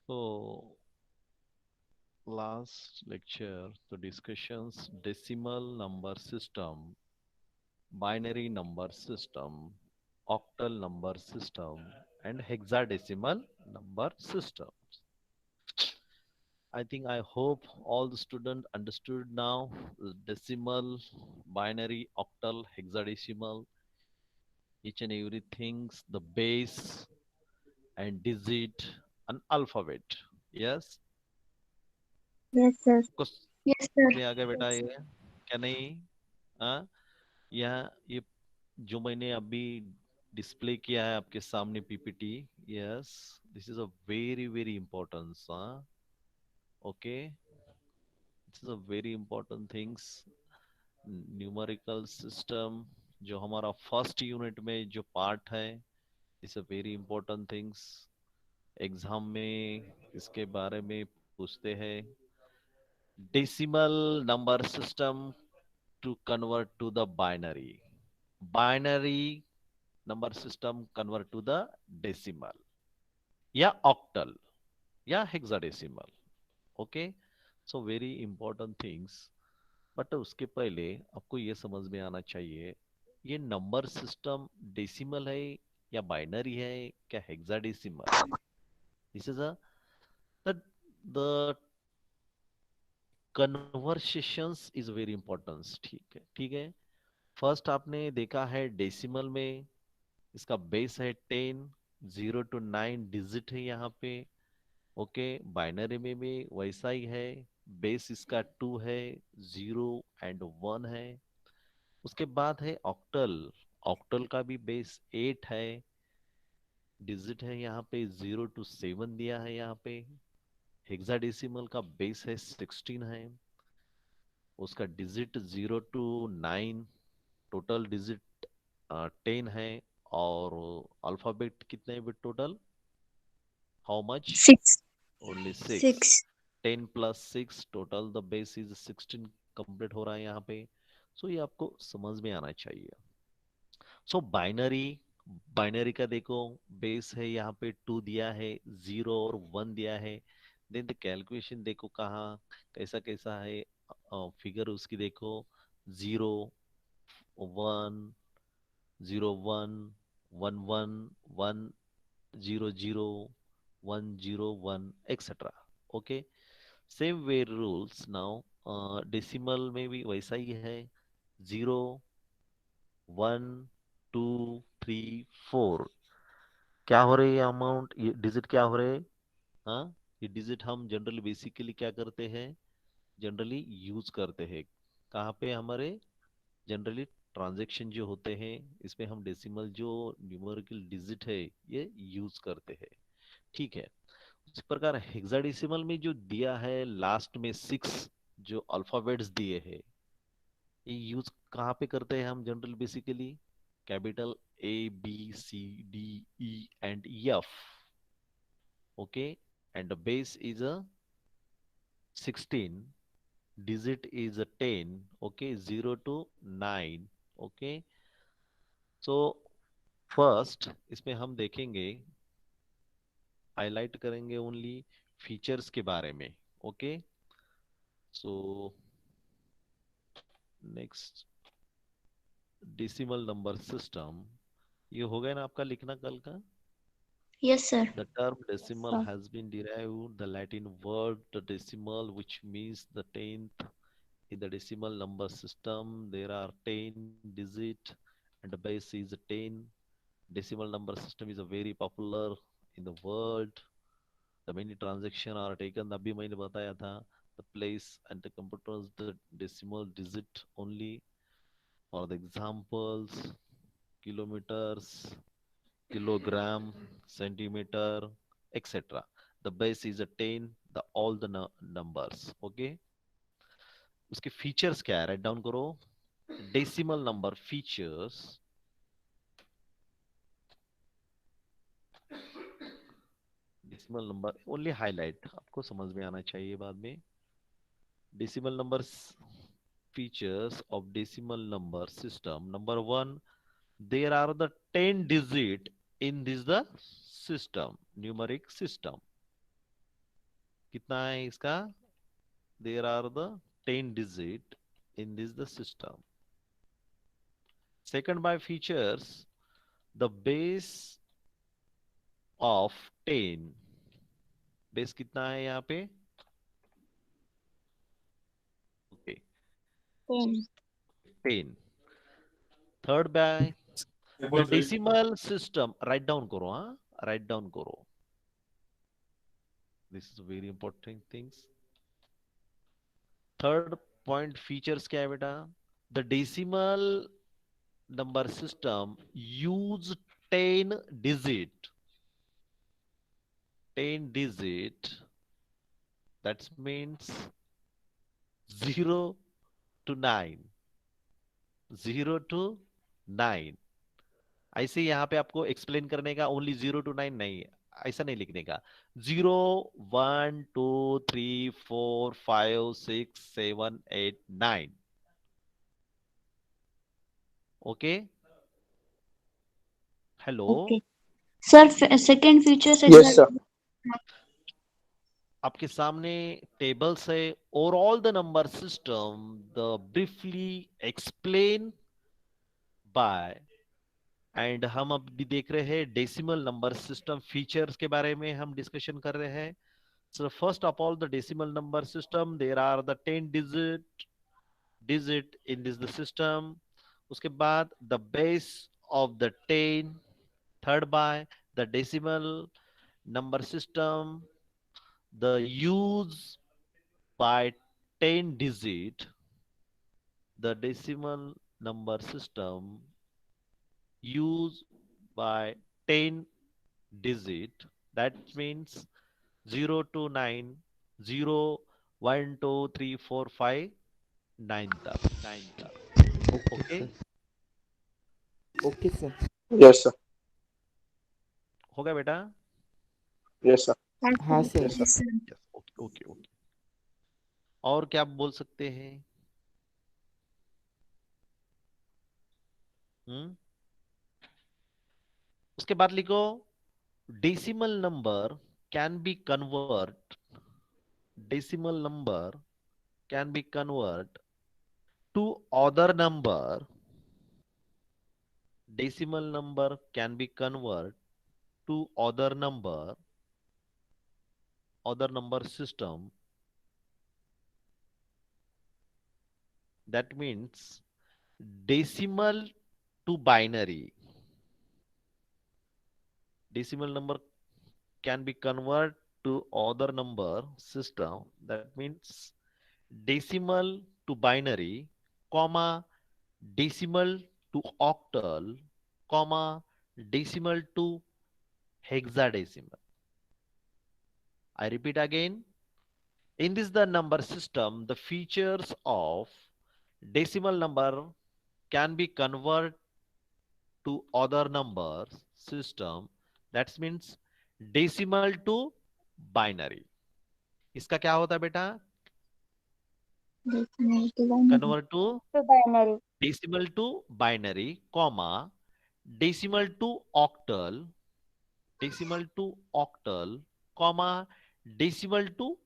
So last lecture, the discussions decimal number system, binary number system, octal number system, and hexadecimal number systems. I think I hope all the students understood now decimal, binary, octal, hexadecimal, each and everything, the base and digit and alphabet. Yes, Yes, sir. कुछ Yes, समझ sir. में आ गया बेटा ये क्या नहीं? हाँ, यह ये जो मैंने अभी डिस्प्ले किया है आपके सामने PPT, yes, this is a very very important, हाँ, okay, this is a very important things, numerical system, जो हमारा फर्स्ट यूनिट में जो पार्ट है, it's a very important things. Exam में इसके बारे में पूछते हैं, decimal number system to convert to the binary, binary number system convert to the decimal या ऑक्टल या hexadecimal, okay. So very important things, but उसके पहले आपको ये समझ में आना चाहिए ये नंबर सिस्टम डेसिमल है या बाइनरी है क्या हेक्साडेसिमल है। This is a the conversations is very important, ठीक है। फर्स्ट आपने देखा है डेसिमल में इसका बेस है 10, 0 to 9 डिजिट है यहाँ पे, ओके। बाइनरी में भी वैसा ही है, बेस इसका 2 है, 0 and 1 है। उसके बाद है ऑक्टल, ऑक्टल का भी बेस 8 है, डिजिट है यहाँ पे 0 to 7 दिया है यहाँ पे। हेक्साडेसिमल का बेस है 16 है, उसका डिजिट 0 to 9, टोटल डिजिट 10 है, और अल्फाबेट कितने हैं total, how much, 6. Only 6। 6. 10 + 6 total the base is 16 complete हो रहा है यहाँ पे। सो ये आपको समझ में आना चाहिए। सो बाइनरी, बाइनरी का देखो बेस है यहाँ पे 2 दिया है, 0 और 1 दिया है। देन द कैलकुलेशन देखो कहाँ कैसा कैसा है, फिगर उसकी देखो, 0 1 0 1 1 1 0 0 1 0 1 etcetera, okay. Same way rules now decimal में भी वैसा ही है, 0 1 2 3 4, क्या हो रही है अमाउंट, ये डिजिट क्या हो रहे हैं, हाँ, ये डिजिट हम जनरली बेसिकली क्या करते हैं, जनरली यूज करते हैं कहाँ पे, हमारे जनरली ट्रांजैक्शन जो होते हैं इसमें हम डेसिमल जो न्यूमेरिकल डिजिट है ये यूज करते हैं, ठीक है। इस प्रकार हेक्साडेसिमल में जो दिया है लास्ट में 6 जो अल्फाबेट्स दिए हैं, ये यूज कहाँ पे करते हैं हम general basically, capital A B C D E and F, okay, and the base is a 16, digit is a 10, okay, 0 to 9, okay। So first इसमें हम देखेंगे, हाईलाइट करेंगे ओनली फीचर्स के बारे में, okay. So next, decimal number system, ये हो गया ना आपका लिखना कल का। Yes, sir. The term decimal Sir. has been derived the Latin word the decimal, which means the tenth. In the decimal number system, there are 10 digit and the base is 10. Decimal number system is a very popular in the world. The many transactions are taken, अभी मैंने बताया था, the place and the computers the decimal digit only. For the examples, kilometers, kilogram, centimeter, etc. The base is a 10, the all the numbers, okay। उसके features क्या है, right down करो, decimal number features, decimal number only highlight, आपको समझ में आना चाहिए बाद में. Decimal numbers, features of decimal number system. Number one, there are the 10 digit in this the system, numeric system. कितना है इसका? There are the 10 digit in this the system. Second by features, the base of 10. Base कितना है यहाँ पे? Okay, 10. 10. Third by the decimal system. Write down करो, हाँ? Write down करो. This is very important things. Third point features क्या है बेटा? The decimal number system use 10 digit. 10 digit, that's means 0 to 9. 0 to 9. ऐसे यहाँ पे आपको एक्सप्लेन करने का, ओनली 0 to 9 नहीं, ऐसा नहीं लिखने का. 0 1 2 3 4 5 6 7 8 9. Okay, hello. Okay. Sir, second feature is Yes, sir. आपके सामने टेबल्स है, और all the number system the briefly explain by. And हम अब भी देख रहे हैं डेसिमल नंबर सिस्टम फीचर्स के बारे में हम डिस्कशन कर रहे हैं. So first of all the decimal number system, there are the 10 digit in this the system. उसके बाद the base of the 10. Third by the decimal number system, the use by 10 digit, the decimal number system use by 10 digit, that means 0 to 9, 0 1 2 3 4 5 9 तक. Okay, okay, sir. Okay, sir. Yes, sir. हो गया बेटा? Yes, sir. हाँ sir. Yes, sir. Yes, sir. Okay okay okay. और क्या बोल सकते हैं? उसके बाद लिखो decimal number can be convert. Decimal number can be converted to other number. Decimal number can be converted to other number system. That means decimal to binary. Decimal number can be converted to other number system. That means decimal to binary, comma, decimal to octal, comma, decimal to hexadecimal. I repeat again. In this the number system, the features of decimal number can be converted to other number system. That means decimal to binary. इसका क्या होता है बेटा? Decimal to binary. Convert to binary. decimal to binary, comma, decimal to octal, comma, decimal to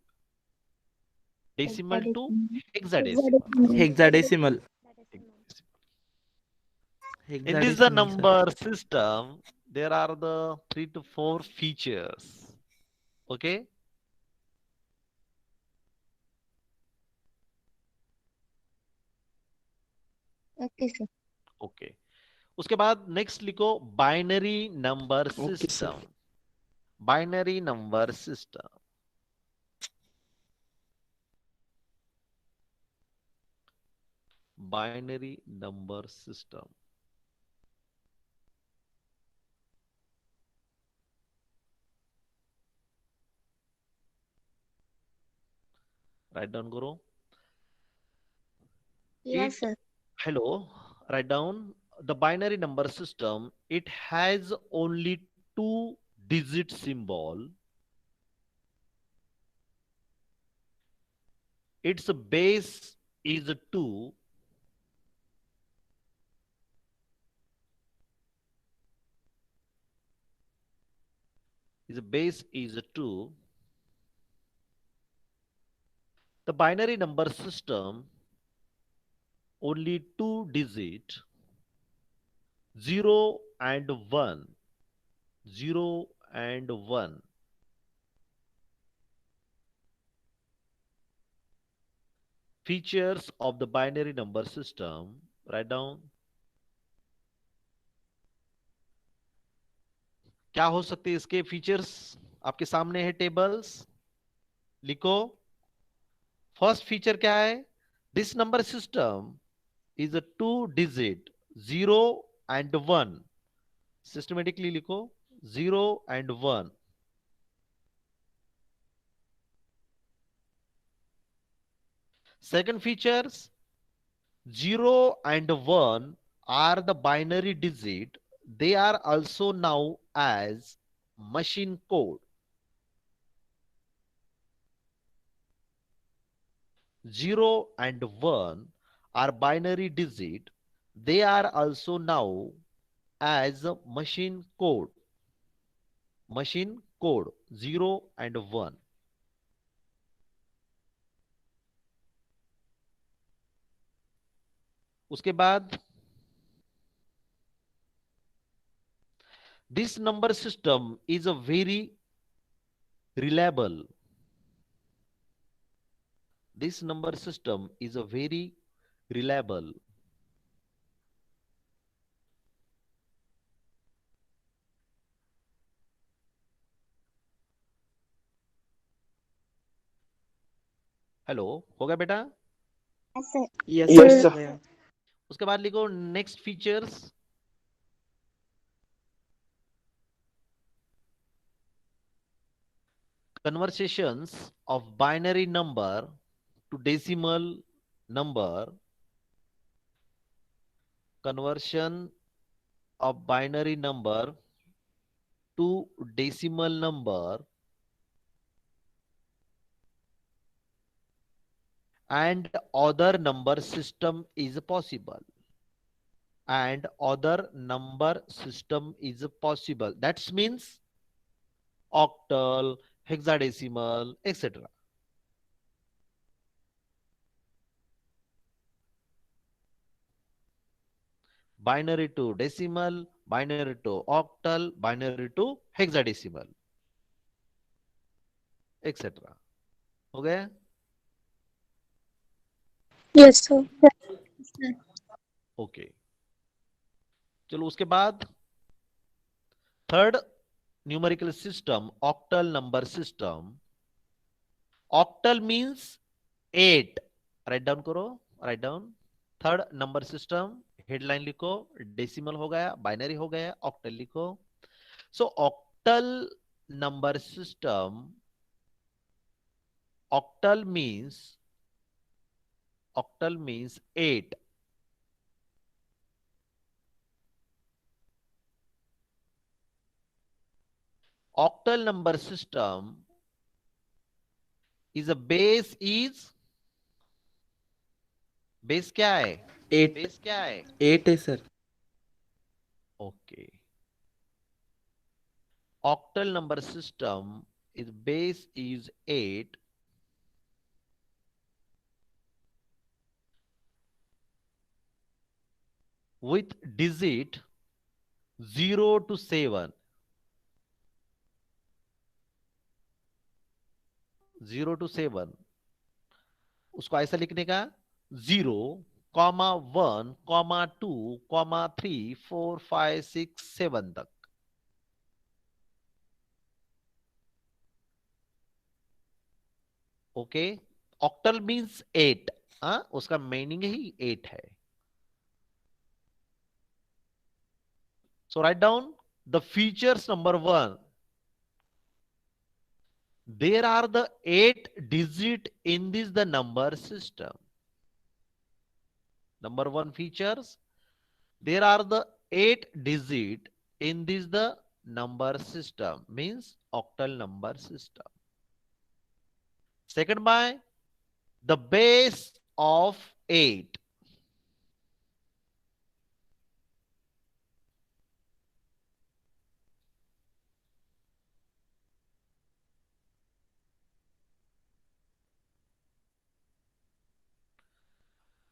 hexadecimal. Hexadecimal. In this the Hexadecimal, sir. number system, there are the 3 to 4 features. Okay. Okay, sir. Okay. उसके बाद next लिखो binary number Okay, sir. System. Binary number system. Binary number system. Write down, Guru. Yes, It, sir. hello, write down the binary number system. It has only two digit symbol. its base is 2. Its base is 2. The binary number system only 2 digit 0 and 1. 0 and 1. Features of the binary number system. Write down. क्या हो सकते हैं इसके features? आपके सामने है tables, लिखो। First feature क्या है? This number system is a 2 digit 0 and 1. Systematically लिखो 0 and 1. Second features, 0 and 1 are the binary digit. They are also known as machine code. 0 and 1 are binary digit. They are also known as machine code. Machine code 0 and 1. उसके बाद this number system is a very reliable. This number system is a very reliable. Hello, हो गया बेटा? Yes, sir. Yes, Yes, sir. sir. उसके बाद लिखो next features. Conversions of binary number to decimal number. Conversion of binary number to decimal number and other number system is possible. And other number system is possible. That means octal, hexadecimal, etc. Binary to decimal, binary to octal, binary to hexadecimal, etc. हो गया? Yes, sir. Sir. Okay, चलो उसके बाद third numerical system, octal number system. Octal means 8. Write down करो, write down. Third number system, headline लिखो. Decimal हो गया, binary हो गया, ऑक्टल लिखो. So octal number system, octal means 8. Octal number system is a base क्या है? 8. Base क्या है? 8 है sir. Okay. Octal number system is base is 8. With digit 0 to 7. 0 to 7. उसको ऐसा लिखने का 0, 1, 2, 3, 4, 5, 6, 7 तक. ओके. Octal means 8. उसका मीनिंग ही 8 है. So write down the features. Number 1, there are the 8 digit in this the number system. Number 1 features, there are the 8 digit in this the number system, means octal number system. Second by, the base of 8.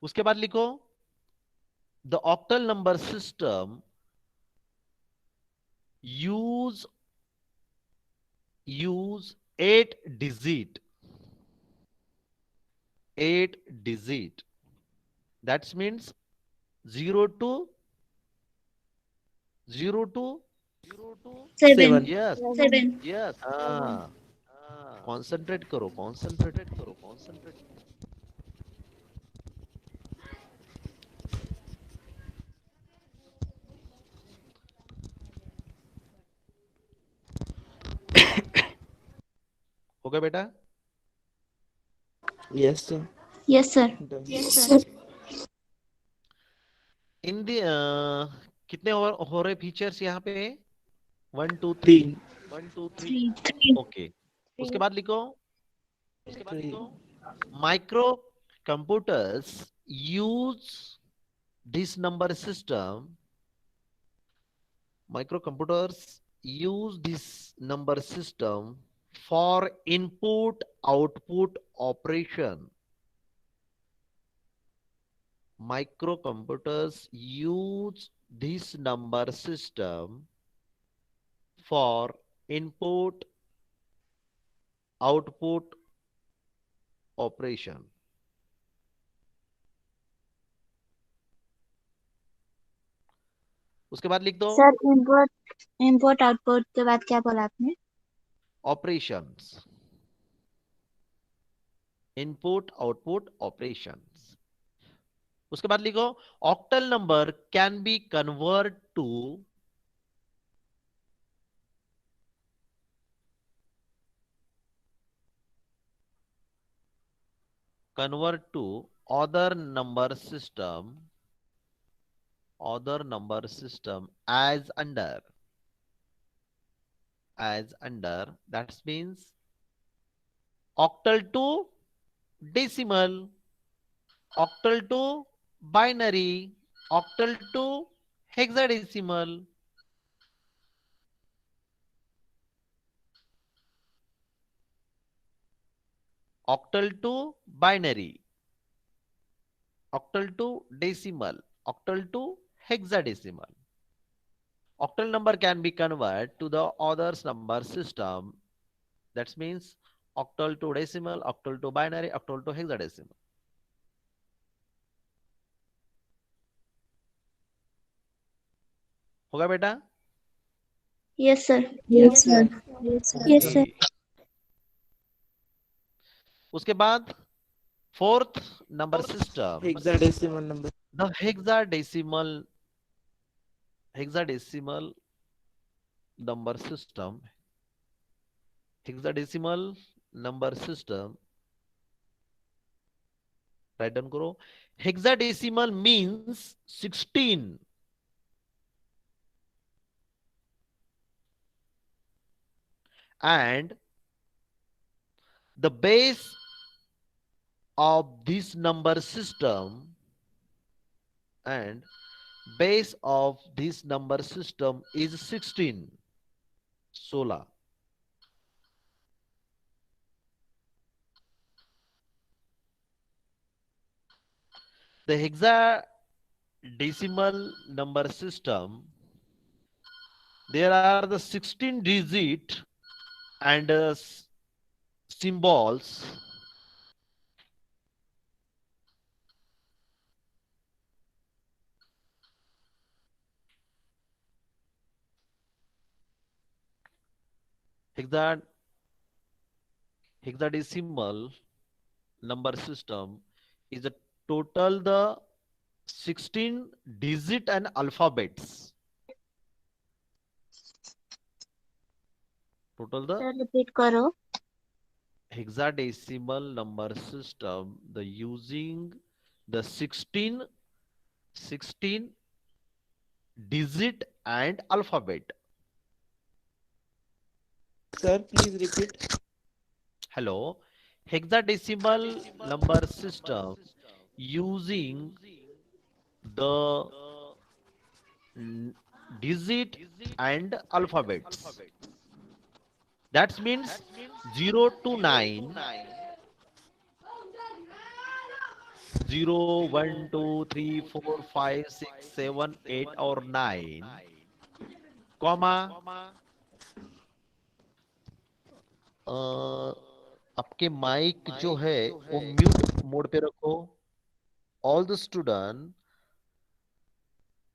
उसके बाद लिखो the octal number system use 8 digit. That means 0 to 0 to 7. yes 7. yes concentrate करो concentrate. हो गया बेटा? Yes, sir. Yes, sir. Done. Yes, sir. इन दी कितने हो रहे फीचर्स यहाँ पे? 1 2 3 Three. 1 2 3 3. ओके. उसके बाद लिखो Three. Micro computers use this number system. Microcomputers use this number system for input output operation. Microcomputers use this number system for input output operation. उसके बाद लिख दो सर इम्पोर्ट आउटपुट के बाद क्या बोला आपने? operations. Input output operations. उसके बाद लिखो octal number can be convert to other number system as under that means octal to decimal, octal to binary, octal to hexadecimal. Octal to binary, octal to decimal, octal to hexadecimal. Octal number can be converted to the others number system. That means octal to decimal, octal to binary, octal to hexadecimal. होगा बेटा? Yes sir. Yes sir. Yes sir. उसके बाद fourth number system Hexadecimal number. the hexadecimal number system. Hexadecimal number system, write down करो. Hexadecimal means 16. And the base of this number system is 16. 16. The hexadecimal number system, there are the 16 digit and symbols. Hexadecimal number system is a total the 16 digit and alphabets. Total the sir repeat करो. hexadecimal number system, the using the 16 digit and alphabet. Sir, please repeat. Hello. hexadecimal number system using the mm, digit and alphabets. That means 0 to 9, 0, 1, 2, 3, 4, 5, 6, 7, 8 और 9, comma आपके mic जो है वो mute mode पे रखो। All the student,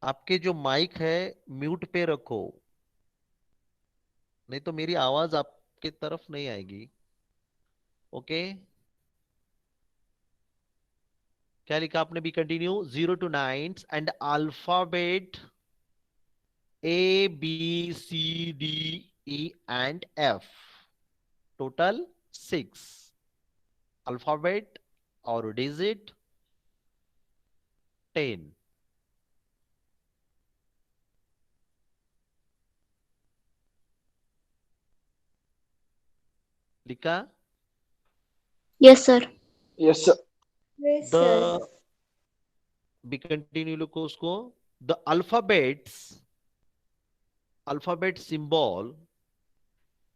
आपके जो mic है म्यूट पे रखो, नहीं तो मेरी आवाज आपके तरफ नहीं आएगी। ओके, क्या लिखा आपने? Be continue. 0 to 9 and alphabet A B C D E and F, total 6 alphabet और डिजिट 10। लिखा? Yes, sir. Yes, sir. The be continue लिखो उसको। The alphabet symbol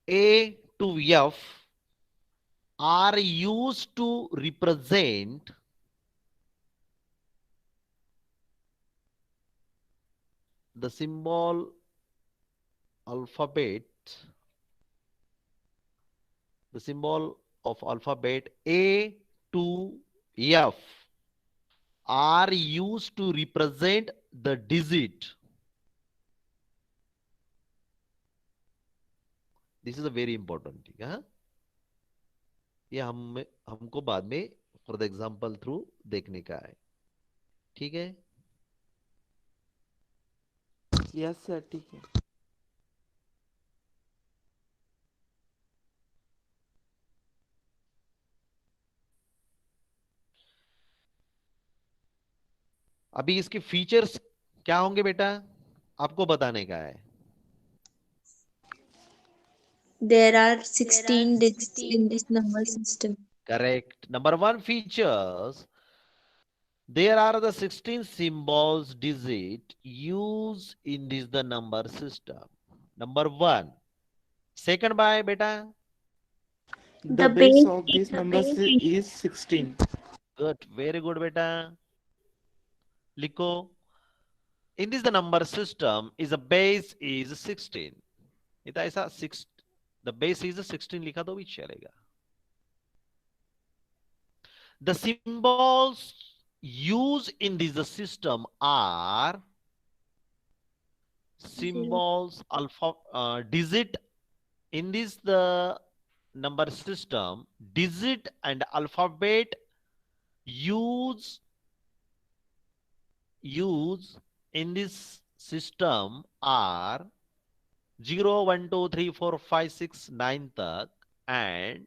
A to F are used to represent the alphabet, the symbol of alphabet A to F are used to represent the digit. This is a very important thing. हाँ? ये हमको बाद में for the example through देखने का है। ठीक है? यस सर ठीक है। अभी इसके फीचर्स क्या होंगे बेटा, आपको बताने का है। There are 16 digits in this number system. Correct. Number one features, there are the 16 symbols digit used in this the number system. Number one. Second by beta. The base of this number is 16. Good. Very good beta. लिखो. In this the number system is a base is 16. इतना ऐसा 6, the base is 16 लिखा तो भी चलेगा. The symbols used in this system are symbols digit. In this the number system, digit and alphabet use in this system are 0, 1, 2, 3, 4, 5, 6, 9 तक and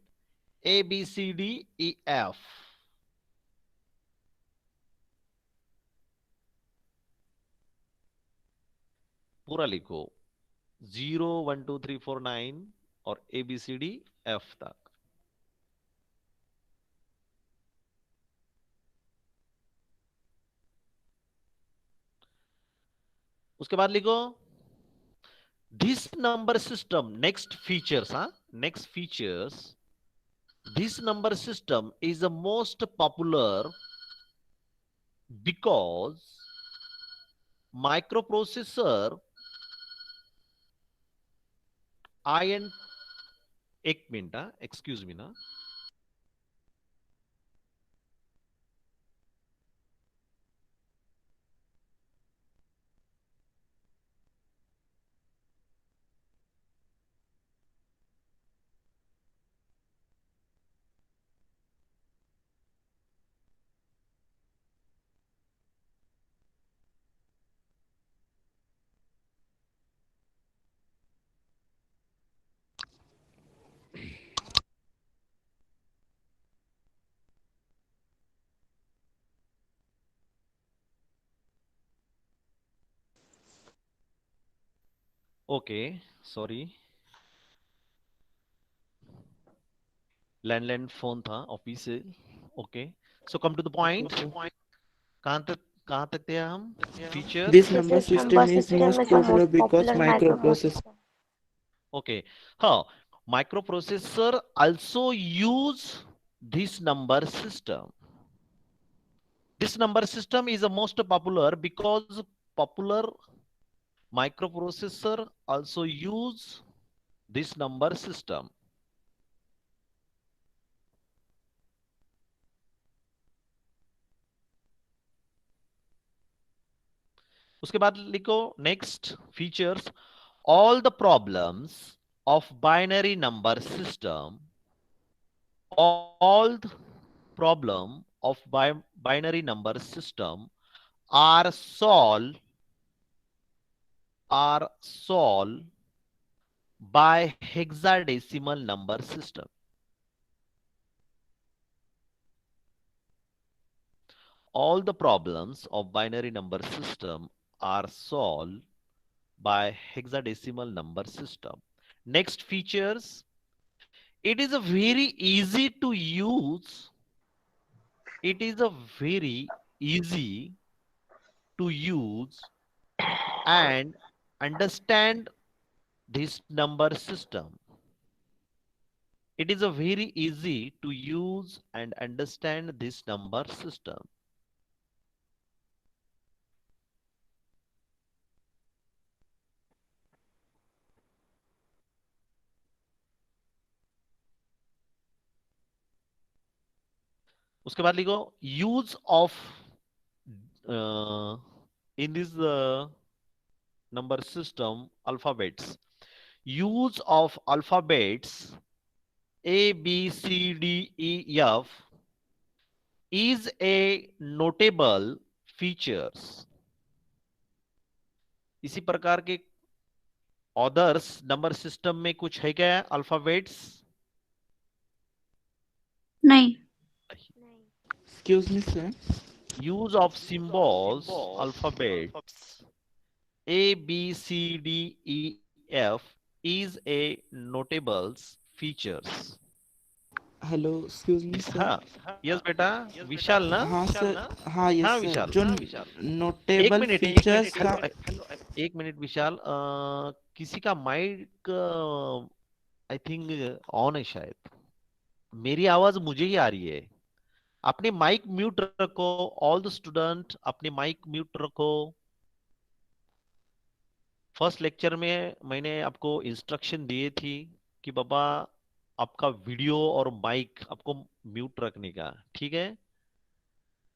A, B, C, D, E, F. पूरा लिखो 0, 1, 2, 3, 4, 9 और A, B, C, D, F तक। उसके बाद लिखो this number system, next features, next features, this number system is the most popular because microprocessor IN, एक मिनट, एक्सक्यूज मी ना, ओके सॉरी। लैंडलाइन फोन था ऑफिस से। Okay, so come to the point. Okay. कहाँ तक थे हम? This features. number system is most popular because microprocessor. ओके, हाँ, microprocessor also use this number system. This number system is the most popular because popular microprocessor also use this number system. उसके बाद लिखो next features. all the problems of binary number system, all the problem of binary number system are solved by hexadecimal number system. All the problems of binary number system are solved by hexadecimal number system. Next features, it is a very easy to use. It is a very easy to use and understand this number system. It is a very easy to use and understand this number system. उसके बाद लिखो use of in this number system alphabets. Use of alphabets A, B, C, D, E, F is a notable features. इसी प्रकार के others number system में कुछ है क्या alphabets? नहीं। Excuse me, sir. Use of symbols, alphabets A, B, C, D, E, F is a notable features. Hello, excuse me, sir. हाँ, yes बेटा, विशाल ना? हाँ सर, हाँ यस हाँ सर, विशाल, जो एक नोटेबल मिनट, फीचर्स का एक मिनट विशाल, किसी का माइक आई थिंक ऑन है शायद। मेरी आवाज मुझे ही आ रही है। अपने माइक म्यूट रखो, ऑल द स्टूडेंट अपने माइक म्यूट रखो। फर्स्ट लेक्चर में मैंने आपको इंस्ट्रक्शन दिए थी कि बाबा आपका वीडियो और माइक आपको म्यूट रखने का, ठीक है?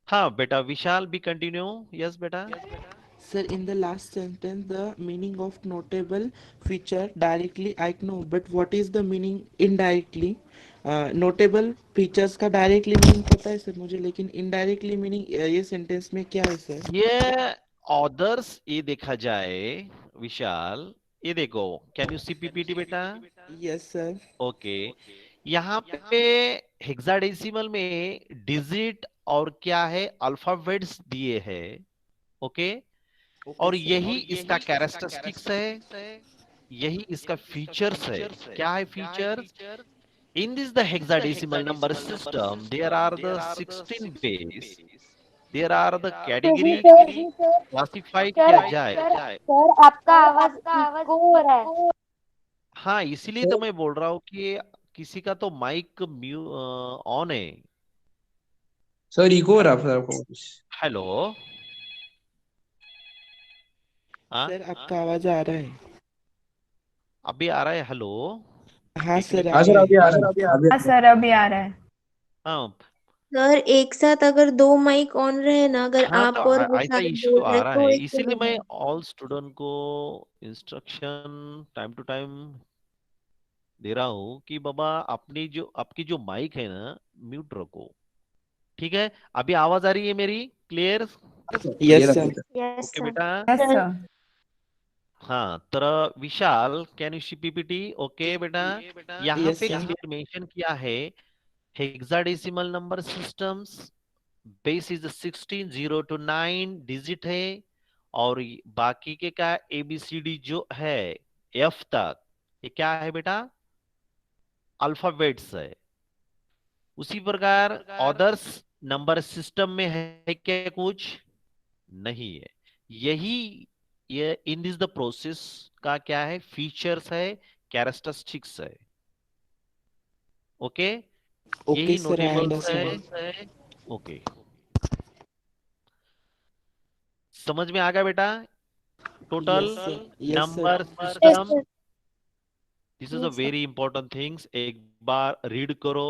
हाँ बेटा विशाल, बी कंटिन्यू। यस बेटा। sir, in the last sentence the meaning of notable feature directly I know, but what is the meaning indirectly? Notable features का डायरेक्टली मीनिंग पता है सर मुझे, लेकिन इनडायरेक्टली मीनिंग ये सेंटेंस में क्या है सर? ये ऑदर्स, ये देखा जाए विशाल, ये देखो, कैन यू सी पीपीटी बेटा? Yes sir. ओके, यहाँ पे हेक्साडेसिमल में डिजिट और क्या है, अल्फाबेट्स दिए हैं। ओके, ओके और सर। यही इसका कैरेक्टरिस्टिक्स है, यही इसका फीचर्स है। क्या है features? In this the hexadecimal number system, there are the 16 base. There are the category classify किया जाए। सर आपका आवाज इको हो रहा है। हाँ, इसीलिए तो मैं बोल रहा हूँ कि किसी का तो माइक ऑन है। सर इको हो रहा है सर आपको कुछ? हेलो, हाँ सर आपका आवाज आ रहा है। अभी आ रहा है? हेलो, हाँ एक सर मिनट। आ हाँ सर रहा अभी है। आ रहा है अभी। हाँ सर अभी आ रहा है। हाँ सर एक साथ अगर दो माइक ऑन रहे ना, अगर हाँ, तो आप और ऐसा विशाल इश्यू बोल आ रहे रहा तो है, इको इसीलिए हो मैं रहा है। ऑल स्टूडेंट को इंस्ट्रक्शन टाइम टू टाइम दे रहा हूँ कि बाबा अपनी जो आपकी जो माइक है ना, म्यूट रखो। ठीक है, अभी आवाज आ रही है मेरी क्लियर? Yes clear sir. है। Yes okay sir. बेटा। Yes sir. हाँ, तर Vishal can you see PPT? Okay बेटा, यहाँ यस पे सर। क्लियर मेंशन किया है hexadecimal number systems, base is 16, 0 to 9 digit है, और बाकी के का एबीसीडी जो है एफ तक, ये क्या है बेटा? अल्फाबेट्स है। उसी प्रकार अदर्स नंबर सिस्टम में है क्या कुछ नहीं है। यही ये इन दिस द प्रोसेस का क्या है फीचर्स है कैरेक्टरिस्टिक्स है। ओके Okay, यही sir, I नोटेबल्स understand. है। ओके समझ में आ गया बेटा total Yes, sir. Yes, sir. Number Yes, system sir. This is a Yes, sir. Very important things एक बार रीड करो।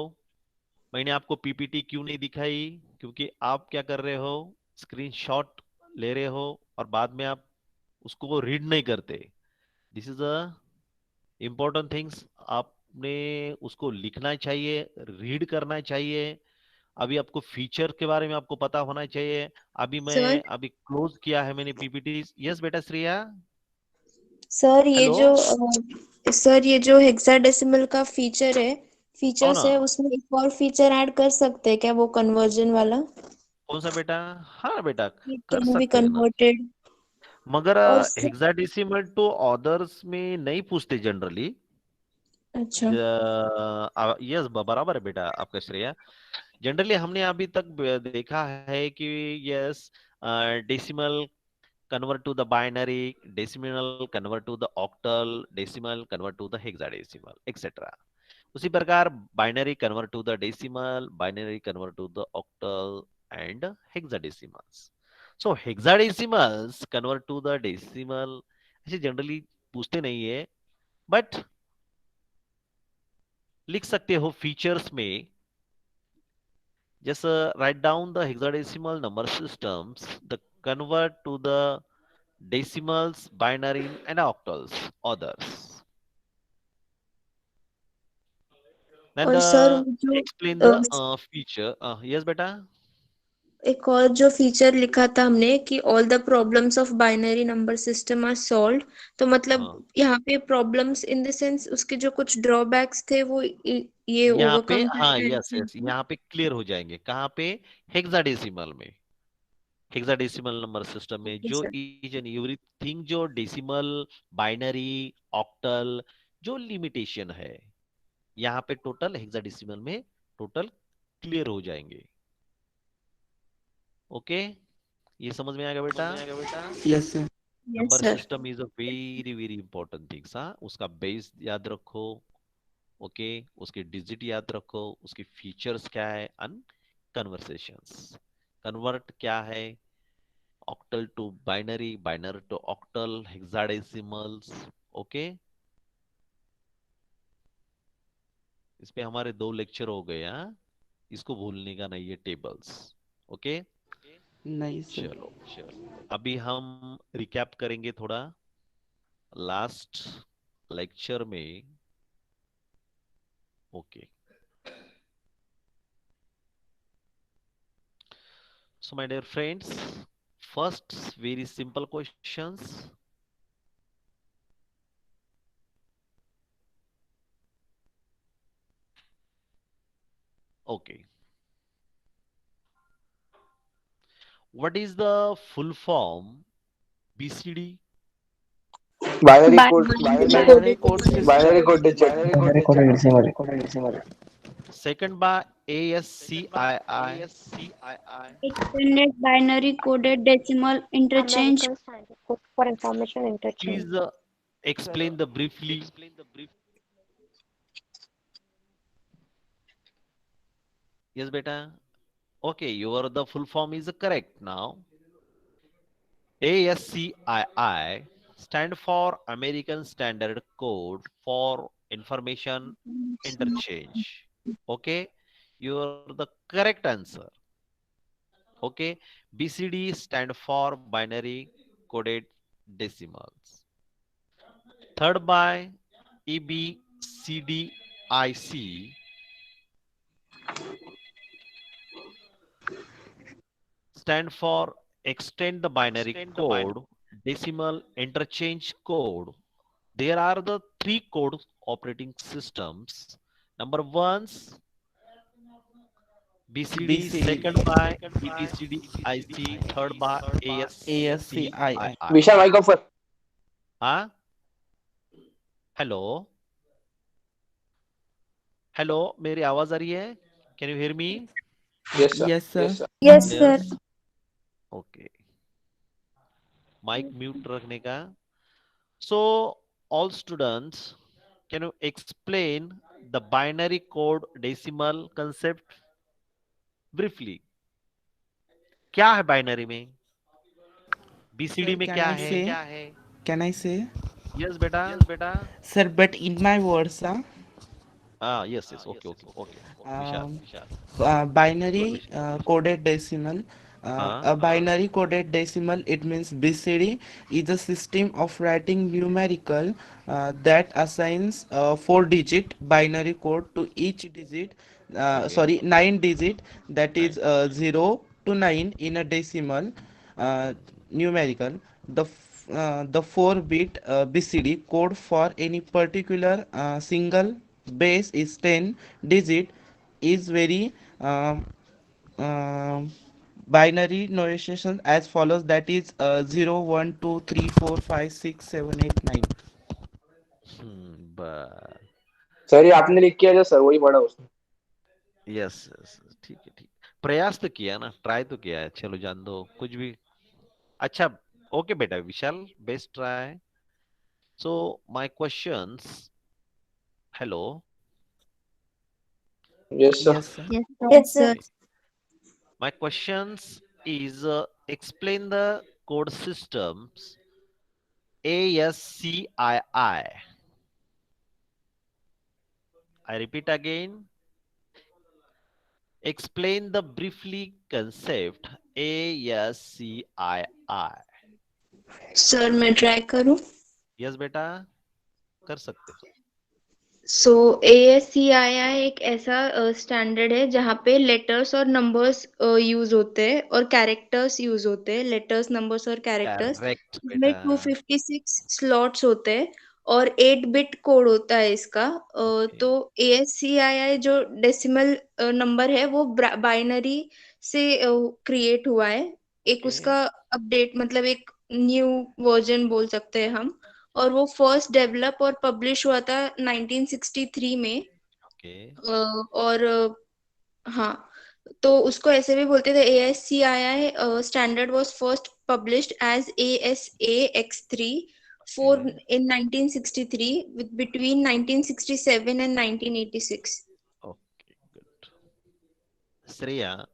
मैंने आपको पीपीटी क्यों नहीं दिखाई क्योंकि आप क्या कर रहे हो स्क्रीनशॉट ले रहे हो और बाद में आप उसको रीड नहीं करते। This is a important things आपने उसको लिखना चाहिए रीड करना चाहिए। अभी आपको फीचर के बारे में आपको पता होना चाहिए। अभी मैं सर अभी क्लोज किया है मैंने पीपीटी। यस बेटा श्रेया सर हेलो सर ये जो हेक्साडेसिमल का फीचर है कौन फीचर्स है उसमें एक और फीचर ऐड कर सकते हैं क्या वो कन्वर्जन वाला कौन सा बेटा हाँ बेटा कर कैन बी सकते हैं ना कन्वर्टेड मगर और हेक्साडेसिमल टू ऑर्डर्स में नहीं पूछते जनरली। अच्छा यस बराबर है बेटा आपका श्रेया। जनरली हमने अभी तक देखा है कि yes decimal convert to the binary, decimal convert to the octal, decimal convert to the hexadecimal, etc. उसी प्रकार binary convert to the decimal binary convert to the octal and hexadecimals. So hexadecimals convert to the decimal ऐसे generally पूछते नहीं है but लिख सकते हो features में जैसे write down the hexadecimal number systems the convert to the decimals, binary, and octals, others. Then और सर the वो जो explain a, the feature. Yes, beta. एक और जो फीचर लिखा था हमने कि all the problems of binary number system are solved तो मतलब हाँ यहाँ पे प्रॉब्लम्स इन द सेंस उसके जो कुछ ड्रॉबैक्स थे वो ये यहाँ पे ओवरकम हाँ करके यस यस यहाँ पे क्लियर हो जाएंगे कहाँ पे हेक्साडेसिमल में। हेक्साडेसिमल नंबर सिस्टम में ओके जो सर ईच एंड एवरीथिंग जो डेसिमल बाइनरी ऑक्टल जो लिमिटेशन है यहाँ पे टोटल हेक्साडेसिमल में टोटल क्लियर हो जाएंगे। ओके ये समझ में आएगा बेटा। Yes, sir. Yes number sir system is a very very important things हाँ उसका बेस याद रखो। ओके उसके डिजिट याद रखो उसके फीचर्स क्या है अन कन्वर्सेशंस कन्वर्ट क्या है octal to binary binary to octal hexadecimals. Okay इस पे हमारे 2 लेक्चर हो गए हाँ इसको भूलने का नहीं है टेबल्स। Okay Nice, sir. चलो अभी हम रिकैप करेंगे थोड़ा लास्ट लेक्चर में। Okay so my dear friends first very simple questions. Okay what is the full form BCD? Binary code, Binary code system. binary code decimal. Second by ASCII Extended binary coded decimal interchange. American Standard Code for Information Interchange. please explain the briefly. Yes beta okay your the full form is correct now. ASCII stand for American Standard Code for Information Interchange. Okay, you're the correct answer. Okay, BCD stand for Binary Coded Decimals. Third by EBCDIC stand for Extend the Binary Code Decimal Interchange Code. There are the 3 code operating systems. Number one's BCD, BCD. second by EBCDIC, third by ASCII. ASCII. Vishal, mic off कर. हाँ hello hello मेरी आवाज आ रही है Can you hear me? Yes, sir. Yes, sir. Yes, sir. Yes. Okay. Mic mute रखने का. So all students, can you explain the binary code decimal concept briefly? क्या है बाइनरी में? बीसीडी Sir, में can क्या I है? say? Can I say? Yes बेटा. Sir, but in my words, sir, yes yes okay okay okay. Vishal. um, binary Good. coded decimal. हाँ. A binary coded decimal, it means BCD, is a system of writing numerical that assigns 4-digit binary code to each digit. Okay. Sorry, 9 digit, that is 9. 0 to 9 in a decimal numerical. The 4-bit BCD code for any particular single base is 10 digit is very um, binary notation as follows, that is 0 1 2 3 4 5 6 7 8 9. ब sir ये आपने लिख किया जो sir वही पढ़ा उसने. Yes yes ठीक है ठीक. प्रयास तो किया ना, ट्राई तो किया है. चलो जान दो कुछ भी. अच्छा. ओके बेटा Vishal, best try. So my questions. Hello. Yes, sir. Yes, sir. Yes, Yes, sir. sir. My questions is explain the code systems ASCII. I repeat again. Explain the briefly concept ASCII. Sir मैं try करूं. Yes बेटा, कर सकते हो. सो ASCII एक ऐसा standard है जहाँ पे लेटर्स और नंबर्स यूज होते हैं और कैरेक्टर्स यूज होते हैं. लेटर्स, नंबर्स और कैरेक्टर्स. Correct इसमें बेटा. 256 स्लॉट्स होते हैं और 8 बिट कोड होता है इसका. Okay. तो ASCII जो डेसिमल नंबर है वो बाइनरी से क्रिएट हुआ है. एक Okay. उसका अपडेट मतलब एक न्यू वर्जन बोल सकते हैं हम. और वो फर्स्ट डेवलप और पब्लिश हुआ था 1963 में. Okay. और हाँ, तो उसको ऐसे भी बोलते थे. ASCII standard was first published as ASA-X3 for Okay. in 1963 with between 1967 and 1986. Okay. Good. Shreya,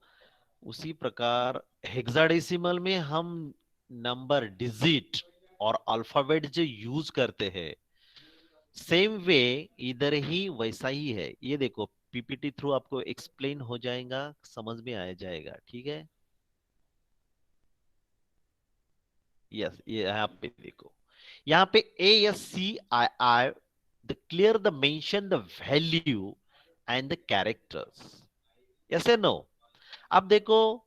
उसी प्रकार हेक्साडेसिमल में हम नंबर, डिजिट और अल्फाबेट जो यूज करते हैं, सेम वे इधर ही वैसा ही है. ये देखो पीपीटी थ्रू आपको एक्सप्लेन हो जाएगा, समझ में आ जाएगा. ठीक है. यस, ये यहाँ पे देखो. यहाँ पे ASCII, the clear the mention the value and the characters. Yes या नो? अब देखो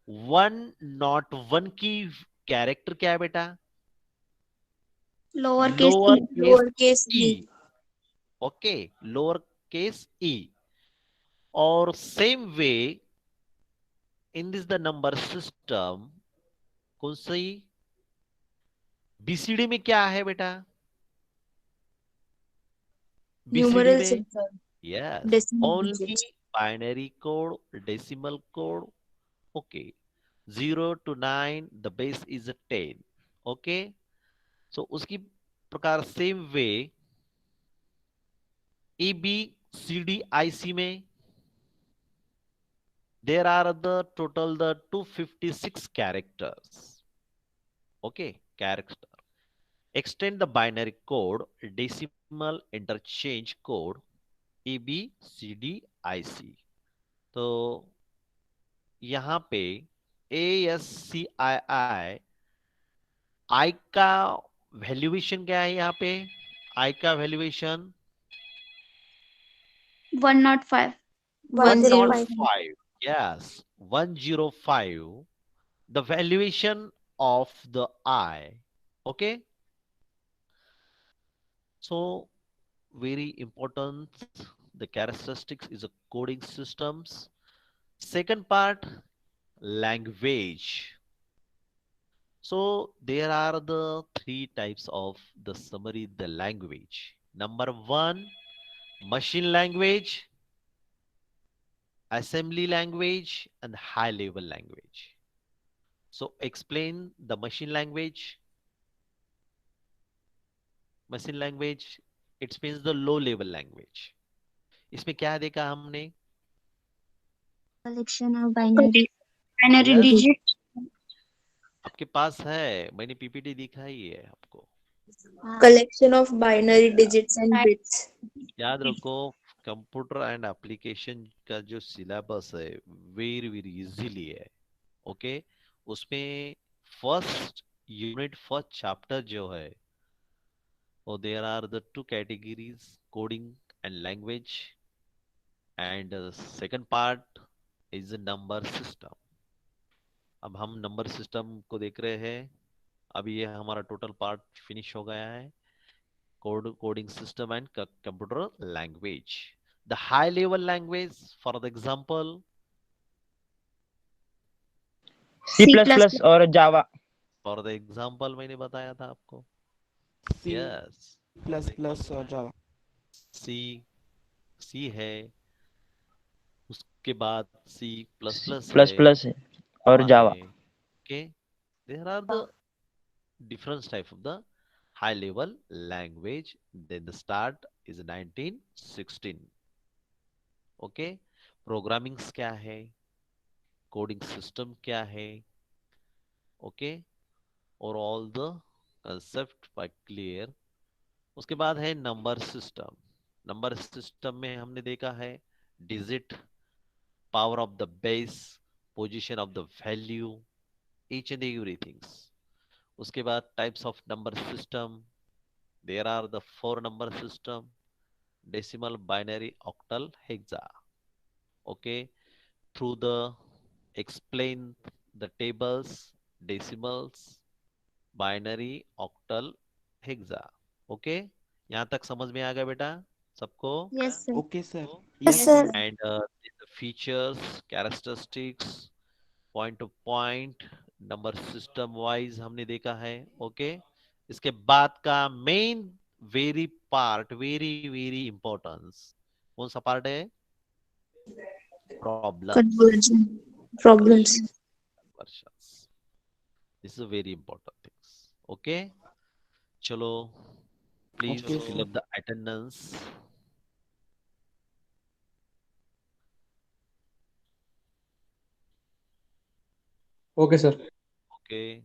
101 की कैरेक्टर क्या है बेटा? Lower case lower e. Case Lowercase ई. e. ओके, लोअर केस ई. और same way in this the number system, कौन सी बीसीडी में क्या है बेटा? बीसीडी Numerals में है, yes decimal only digits. Binary code, decimal code. Okay. 0 to 9 the base is a 10. ओके. So उसकी प्रकार सेम वे EBCDIC में there are the total the 256 characters. Okay, character. Extend the binary code, decimal interchange code ABCDIC. तो यहाँ पे ASCII I का valuation क्या है? यहाँ पे I का valuation 105. 105. 105. Yes, 105. The valuation of the I. Okay. So very important. The characteristics is a coding systems. Second part, language. So there are the three types of the summary, the language. Number one, machine language. assembly language and high level language. So explain the machine language. Machine language, it means the low level language. इसमें क्या देखा हमने? Collection of binary Yes, digits. आपके पास है, मैंने PPT दिखाई है आपको. collection of binary digits and bits. याद रखो, कंप्यूटर एंड एप्लीकेशन का जो सिलेबस है वेरी वेरी इजीली है. ओके, उसमें फर्स्ट यूनिट फर्स्ट चैप्टर जो है वो there are the two categories, coding and language, and second part is number system. अब हम नंबर सिस्टम को देख रहे हैं. अभी ये हमारा टोटल पार्ट फिनिश हो गया है. Coding system and computer language. The high level language, for the example, C++ और जावा. for the example मैंने बताया था आपको. C Yes, plus plus और जावा. C है, उसके बाद C++ प्लस है, प्लस है और Java जावा. है. Okay, there are the different type of the high level language. Then the start is 1916. Okay, programming क्या है, कोडिंग सिस्टम क्या है. ओके, और all the concept by clear. उसके बाद है नंबर सिस्टम. नंबर सिस्टम में हमने देखा है digit, power of the base, position of the value, each and everythings. उसके बाद types of number system. There are the 4 number system: decimal, binary, octal, hexa. Okay, through the explain the tables, decimals, binary, octal, hexa. Okay, यहाँ तक समझ में आ गया बेटा सबको? Yes, sir. Okay, sir. Yes, Yes, sir. sir. And features, characteristics, point two point, number system wise हमने देखा है. ओके, इसके बाद का main very part, very very importance, कौन सा पार्ट है? Problems. Conversion problems. This is a very important things. Okay, chalo, please Okay, fill sir. up the attendance. Okay, sir. Okay,